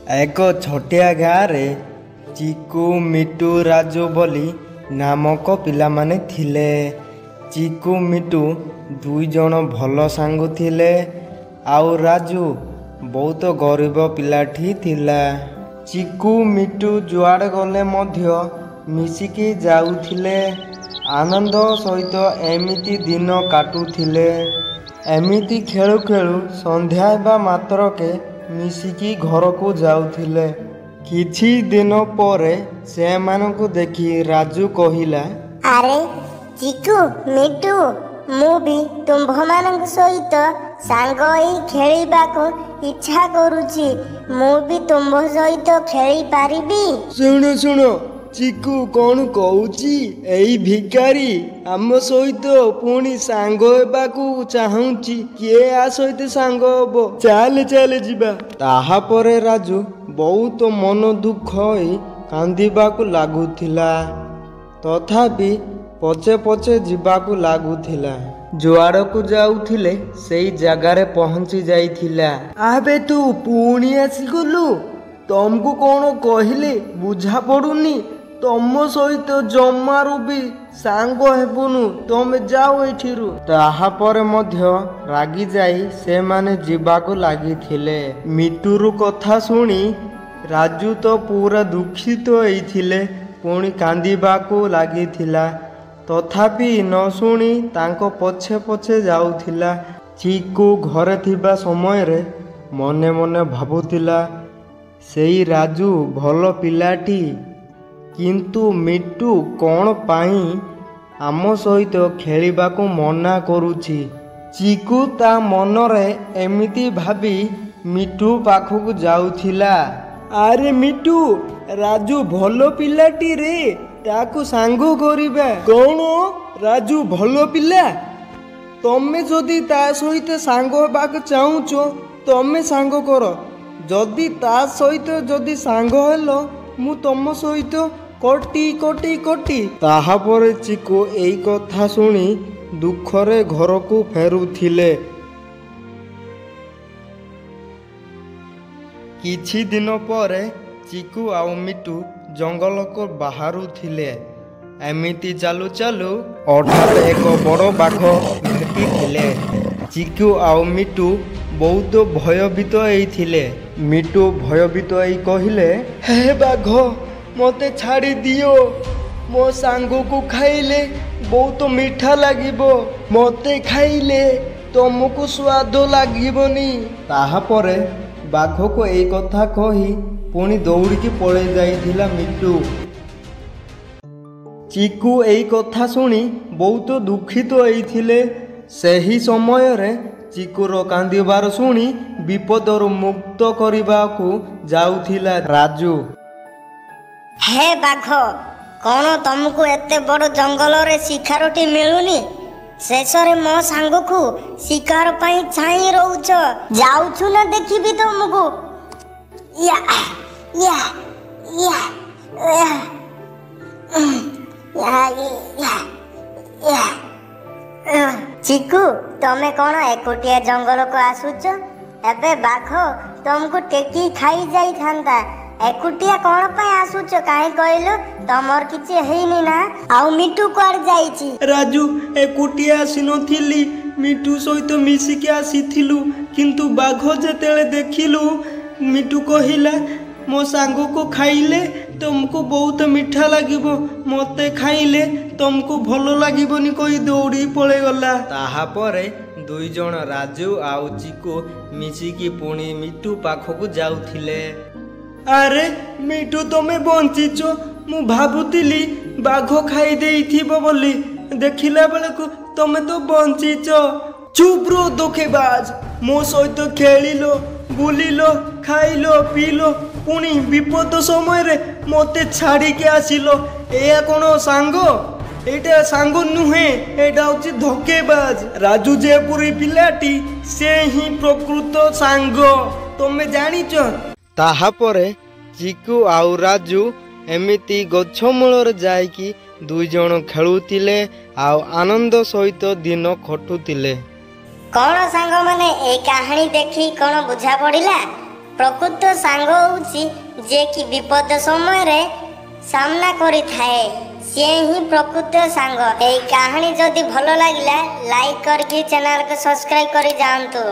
एक छोटिया गाँव चिकू मिटू राजू बोली नामक पिलामाने थिले। चिकू मिटू दुई जण भल सांग थिले। आउ राजू बहुत गरीब पिलाठी थिला। चिकू मिटू जुआड़े गले मध्य मिसिकी जाउथिले। आनंद सहित एमिति दिन काटुथिले। एमिति खेलु खेलु संध्या हेबा मात्रके मिसिकी घर को जाउथिले। किछि दिन परे से मानकु देखि राजू कहिला, अरे चिकू मिटू मु भी तुम्भ मानक सहित सांग होई खेलिबा को इच्छा करूची। मु भी तुम्भ सहित खेली पारिबी। सुनो सुनो चिकू कौन कहूची, एई भिकारी आम सहित पुणी सांग हेबाकू चाहूची। किए आ सहित सांग हबो, चाले चाले जिबा। ताहा परे राजू बहुत मन दुख होई कांदिबाकू लागुथिला। तथापि पछे पछे जिबाकू लागुथिला। जुआड़कू जाउथिले सेई जगारे पहुंची जाइथिला। आबे तू पुणी आसिगलु, तमको कौन कहले बुझा पड़ुनी। तम सहित जमारू भी सांग हेबुनु, तमे जाओ एठिरु। ताहा परे मध्य रागी जाई से माने जिबाकू लागिथिले। मिटूरु कथा सुनी राजू तो पूरा दुखित होइथिले, पुणी कांदिबाकू लागिथिला। तथापि न शुणी तांको पछे पछे जाउथिला। चिकू घरे थिबा समय रे मने मने भाबुथिला, सेई राजू भल पिलाटी, किंतु मिटू कौन पाई आम सहित खेलिबाकू मना करुछि। चिकू ता मनरे एमिति भाबी मिटू पाखकू जाउथिला। अरे मिटू राजू भल पिलाटी रे, ताकू सांग करिबा। कौन राजू भल पिला? तमे जदि ता सहित सांग हेबाकू चाहुचो तमे सांग कर। जदि ता सहित जदि सांग हेलो मु तम सहित कोटी कोटी कोटी। ताहा परे चिकू एई कथा सुनी दुखरे घरकू फेरुथिले। किछि दिन परे चिकू आउ मिटू जंगल को बाहरु थिले। एमिति चालू चालू हठात एक बड़ बाघ भेटी थिले। चिकू आउ मिटू बहुत भयभीत होइथिले। मिटू भयभीत होई कहिले, हे बाघ मते छाड़ी दियो, मो सांग को खाइले बहुत मीठा लागिबो। मते खाइले तुमको स्वाद लागिबोनी। ताहा परे बाघ को एई कथा कही पुणी दौड़िकी पड़े जाइथिला मिटू। चिकू एई कथा सुनी बहुत दुखित होइथिले। सेही समय रे चिकूर कांदिबार सुनी विपदर मुक्त करबाकू जाउथिला राजू। हे बाघ कौन तुमको एते बड़ जंगल रे शिकारटी मिलुनी? शेषरे मो सांग को शिकार पाई छाई रहउछ। जाउछु ना देखिबी तुमको। या या या चिकू तमे कौन एकुटिया जंगल को आसुच? एबे बाघ तुमको टेकी खाई जाई थांता। एकुटिया कौन पाई आसुच काहे कहलो? तमर किछि हेइनी ना? आउ मिटू कुआड़ जाईची? राजू एकुटिया आसी नथिली, मिटू सहित मिसिकी आसीथिलु। किंतु बाघ जेतेले देखिलु मिटू कहिला, मो सांग को खाइले तुमको बहुत मीठा लागिबो, मते खाइले तुमको भलो लागिबोनी कहि दौड़ी पळे गला। ताहा परे दुई जण राजू आउ चिकू मिसिकी पुणी मिटू पाखकू जाउथिले। अरे मिटू तमे बंचिचो, मु भाबुतिली बाघ खाई देइथिबो बोली, देखिला बेलकू तमे तो बंचिचो। चुप रो धोखेबाज, मो सहित खेलिलो बुलिलो खाइलो पीलो, पुणी विपद समय रे मते छाड़ी के आसिलो। एया कोन सांग? एटा सांग नुहे, एटा होची धोखेबाज। राजू जे पुरी पिलाटी से ही प्रकृत सांग, तमे जानिचो? ताहा परे चिकू आउ राजू एमिति गछ मूलरे जाइकी दुई जण खेलुतिले आउ आनंद सहित दिन खटुतिले। कौन सांग माने ए कहानी देखी कौन बुझा पड़िला? ପ୍ରକୃତ ସାଙ୍ଗ ହେଉଛି ଯେ କି ବିପଦ ସମୟରେ ସାମ୍ନା କରିଥାଏ, ସିଏ ହିଁ ପ୍ରକୃତ ସାଙ୍ଗ। ଏହି କାହାଣୀ ଯଦି ଭଲ ଲାଗିଲା ଲାଇକ୍ କରିକି ଚ୍ୟାନେଲକୁ ସବସ୍କ୍ରାଇବ୍ କରି ଯାଆନ୍ତୁ।